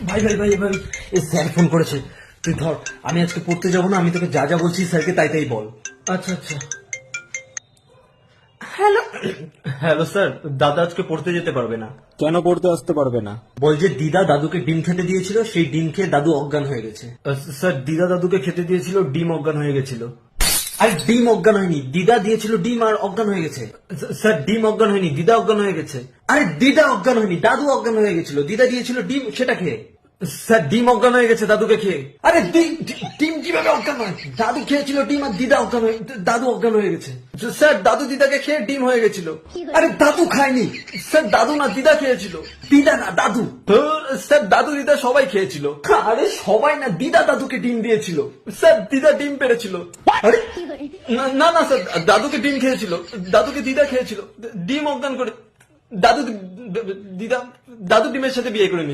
ভাই ভাই ভাই ভাই স্যার ফোন করেছে, তুই ধর। আমি আজকে পড়তে যাবো না, আমি তোকে যা যা বলছি স্যারকে তাই তাই বল। আচ্ছা আচ্ছা। হ্যালো হ্যালো স্যার, দাদা আজকে পড়তে যেতে পারবে না। কেন পড়তে আসতে পারবে না? বল যে দিদা দাদুকে ডিম খেতে দিয়েছিল, সেই ডিম খেয়ে দাদু অজ্ঞান হয়ে গেছে। স্যার দিদা দাদুকে খেতে দিয়েছিল, ডিম অজ্ঞান হয়ে গেছিল। আরে ডিম অজ্ঞান হয়নি, দিদা দিয়েছিল ডিম আর অজ্ঞান হয়ে গেছে। স্যার ডিম অজ্ঞান হয়নি, দিদা অজ্ঞান হয়ে গেছে। আরে দিদা অজ্ঞান হয়নি, দাদু অজ্ঞান হয়ে গেছিল, দিদা দিয়েছিল ডিম সেটা খেয়ে। স্যার ডিম অজ্ঞান হয়ে গেছে দাদুকে খেয়ে। আরে ডিম কিভাবে অজ্ঞান হয়? দাদু খেয়েছিল ডিম আর দিদা অজ্ঞান হয়ে, দাদু অজ্ঞান হয়ে গেছে। স্যার দাদু দিদাকে খেয়ে ডিম হয়ে গেছিল। আরে দাদু খায়নি স্যার, দাদু না দিদা খেয়েছিল। দিদা না দাদু। স্যার দাদু দিদা সবাই খেয়েছিল। আরে সবাই না, দিদা দাদুকে ডিম দিয়েছিল। স্যার দিদা ডিম পেরেছিল। আরে না না স্যার, দাদুকে ডিম খেয়েছিল, দাদুকে দিদা খেয়েছিল, ডিম অজ্ঞান করে দাদু দিদা দাদু ডিমের সাথে বিয়ে করে নিয়েছে।